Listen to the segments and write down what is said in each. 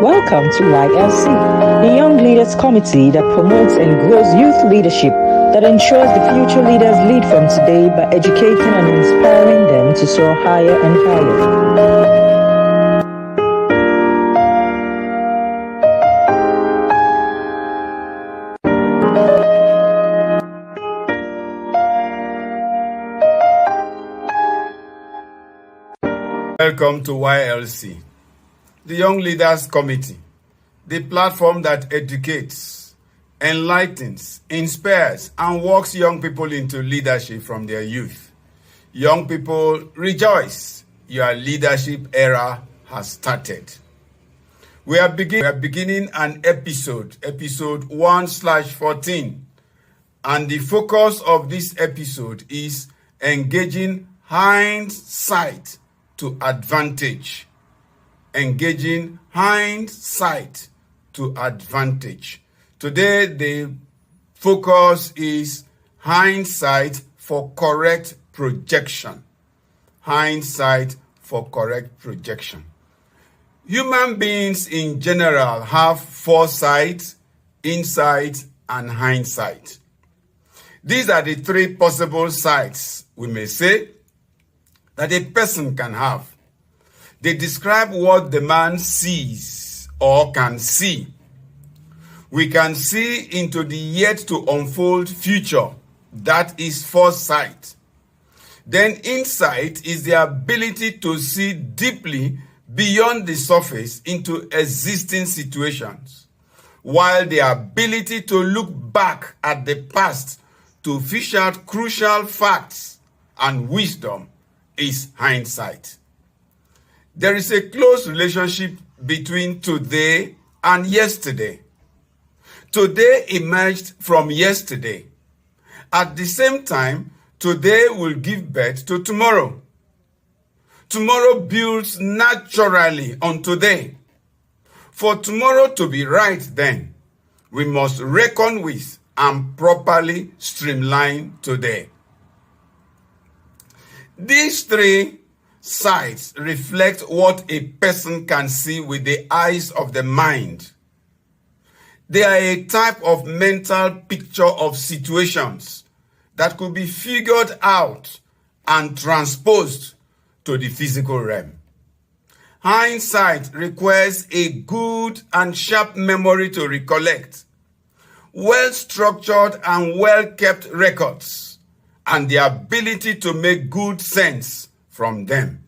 Welcome to YLC, the Young Leaders Committee that promotes and grows youth leadership that ensures the future leaders lead from today by educating and inspiring them to soar higher and higher. Welcome to YLC, the Young Leaders Committee, the platform that educates, enlightens, inspires, and walks young people into leadership from their youth. Young people, rejoice. Your leadership era has started. We are beginning an episode 1/14, and the focus of this episode is engaging hindsight to advantage. Engaging hindsight to advantage. Today, the focus is hindsight for correct projection. Hindsight for correct projection. Human beings in general have foresight, insight, and hindsight. These are the three possible sights, we may say, that a person can have. They describe what the man sees or can see. We can see into the yet to unfold future. That is foresight. Then insight is the ability to see deeply beyond the surface into existing situations, while the ability to look back at the past to fish out crucial facts and wisdom is hindsight. There is a close relationship between today and yesterday. Today emerged from yesterday. At the same time, today will give birth to tomorrow. Tomorrow builds naturally on today. For tomorrow to be right then, we must reckon with and properly streamline today. These three sights reflect what a person can see with the eyes of the mind. They are a type of mental picture of situations that could be figured out and transposed to the physical realm. Hindsight requires a good and sharp memory to recollect, well-structured and well-kept records, and the ability to make good sense from them.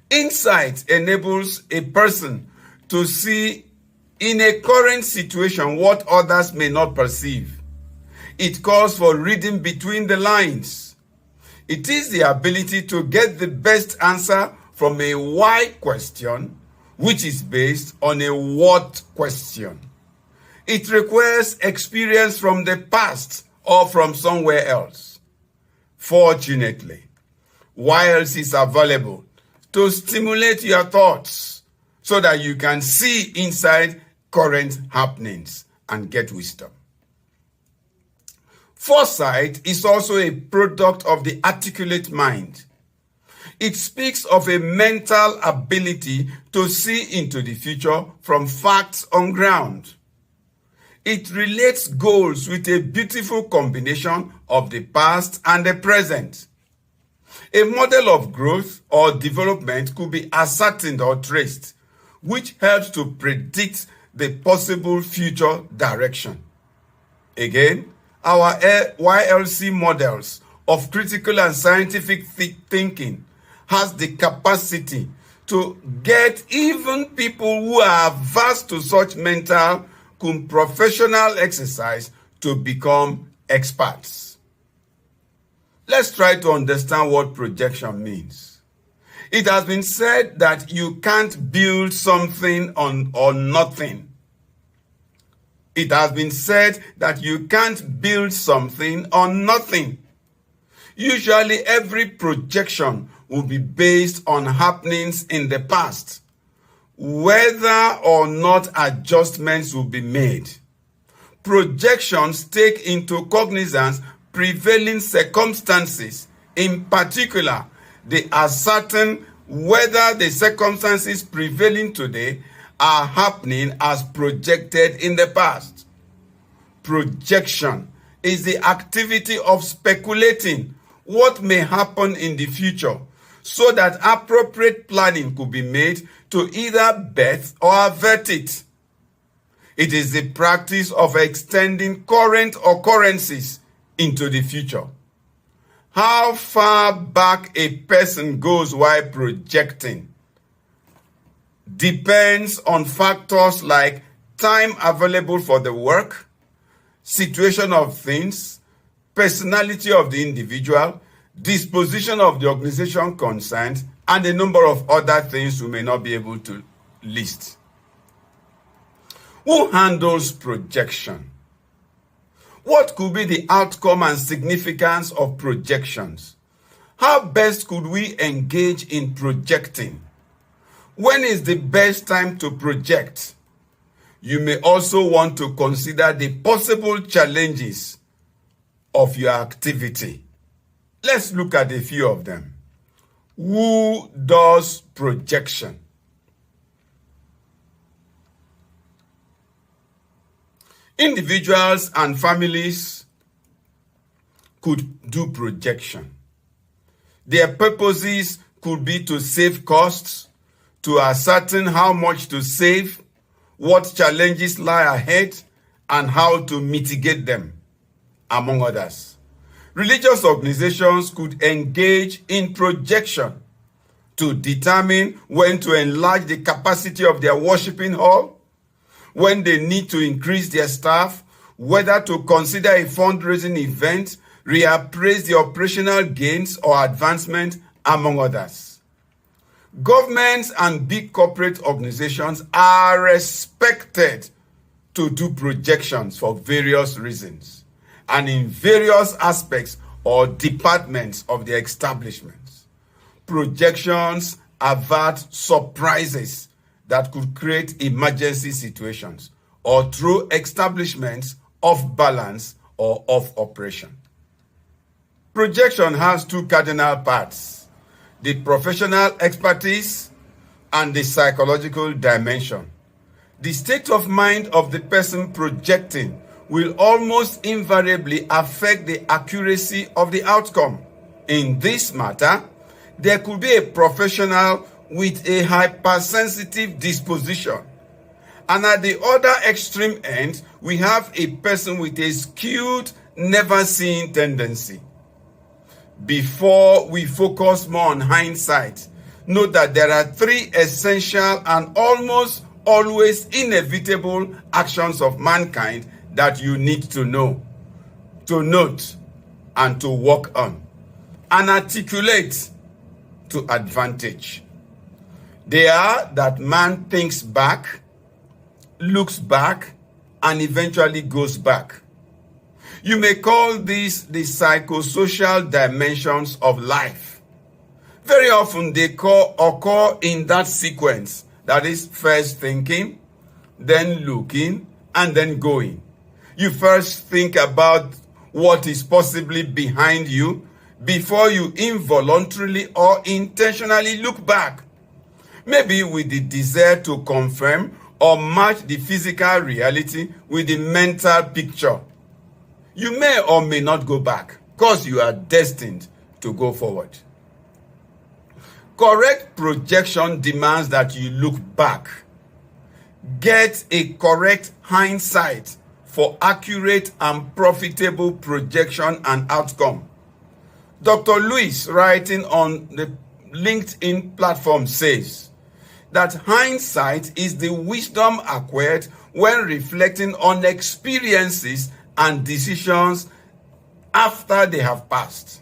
Insight enables a person to see in a current situation what others may not perceive. It calls for reading between the lines. It is the ability to get the best answer from a why question, which is based on a what question. It requires experience from the past or from somewhere else. Fortunately, YLC is available to stimulate your thoughts so that you can see inside current happenings and get wisdom. Foresight is also a product of the articulate mind. It speaks of a mental ability to see into the future from facts on ground. It relates goals with a beautiful combination of the past and the present. A model of growth or development could be ascertained or traced, which helps to predict the possible future direction. Again, our YLC models of critical and scientific thinking has the capacity to get even people who are averse to such mental professional exercise to become experts. Let's try to understand what projection means. It has been said that you can't build something on nothing. It has been said that you can't build something on nothing. Usually every projection will be based on happenings in the past, whether or not adjustments will be made. Projections take into cognizance prevailing circumstances. In particular, they ascertain whether the circumstances prevailing today are happening as projected in the past. Projection is the activity of speculating what may happen in the future so that appropriate planning could be made to either birth or avert it. It is the practice of extending current occurrences into the future. How far back a person goes while projecting depends on factors like time available for the work, situation of things, personality of the individual, disposition of the organization concerned, and a number of other things we may not be able to list. Who handles projection? What could be the outcome and significance of projections? How best could we engage in projecting? When is the best time to project? You may also want to consider the possible challenges of your activity. Let's look at a few of them. Who does projection? Individuals and families could do projection. Their purposes could be to save costs, to ascertain how much to save, what challenges lie ahead, and how to mitigate them, among others. Religious organizations could engage in projection to determine when to enlarge the capacity of their worshiping hall, when they need to increase their staff, whether to consider a fundraising event, reappraise the operational gains or advancement, among others. Governments and big corporate organizations are expected to do projections for various reasons and in various aspects or departments of their establishments. Projections avert surprises that could create emergency situations or throw establishments off balance or off operation. Projection has two cardinal parts: the professional expertise and the psychological dimension. The state of mind of the person projecting will almost invariably affect the accuracy of the outcome. In this matter, there could be a professional with a hypersensitive disposition, and at the other extreme end, we have a person with a skewed, never-seeing tendency. Before we focus more on hindsight, note that there are three essential and almost always inevitable actions of mankind that you need to know, to note, and to work on, and articulate to advantage. They are that man thinks back, looks back, and eventually goes back. You may call these the psychosocial dimensions of life. Very often they occur in that sequence. That is, first thinking, then looking, and then going. You first think about what is possibly behind you before you involuntarily or intentionally look back. Maybe with the desire to confirm or match the physical reality with the mental picture. You may or may not go back because you are destined to go forward. Correct projection demands that you look back. Get a correct hindsight for accurate and profitable projection and outcome. Dr. Lewis, writing on the LinkedIn platform, says that hindsight is the wisdom acquired when reflecting on experiences and decisions after they have passed.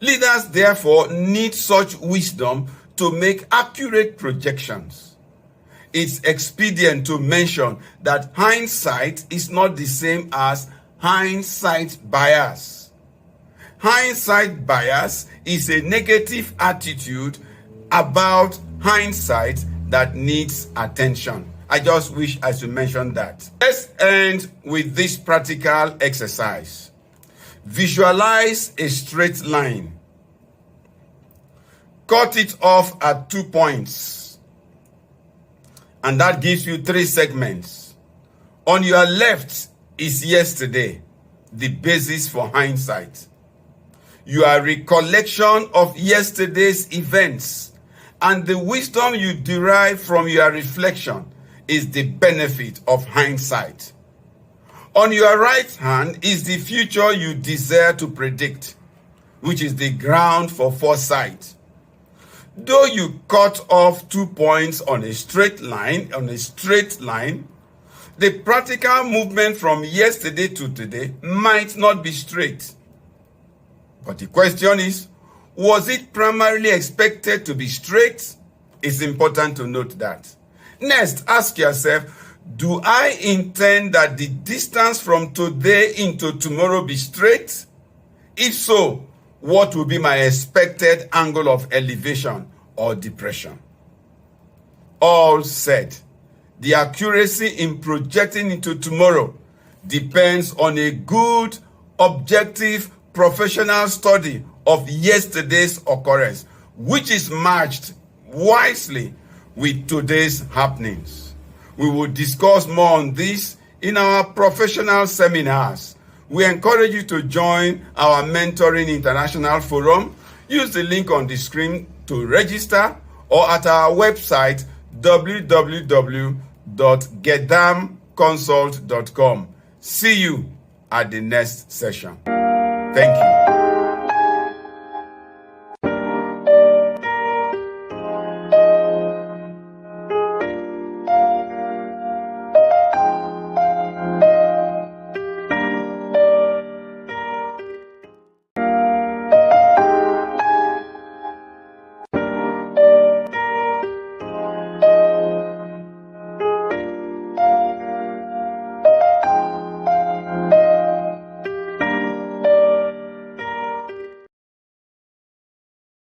Leaders, therefore, need such wisdom to make accurate projections. It's expedient to mention that hindsight is not the same as hindsight bias. Hindsight bias is a negative attitude about hindsight that needs attention. I just wish I should mention that. Let's end with this practical exercise. Visualize a straight line. Cut it off at 2 points And that gives you 3 segments. On your left is yesterday, the basis for hindsight. Your recollection of yesterday's events and the wisdom you derive from your reflection is the benefit of hindsight. On your right hand is the future you desire to predict, which is the ground for foresight. Though you cut off 2 points on a straight line, the practical movement from yesterday to today might not be straight. But the question is, was it primarily expected to be straight? It's important to note that. Next, ask yourself, do I intend that the distance from today into tomorrow be straight? If so, what will be my expected angle of elevation or depression? All said, the accuracy in projecting into tomorrow depends on a good, objective, professional study of yesterday's occurrence, which is matched wisely with today's happenings. We will discuss more on this in our professional seminars. We encourage you to join our Mentoring International Forum. Use the link on the screen to register, or at our website www.gedamconsult.com. See you at the next session. Thank you.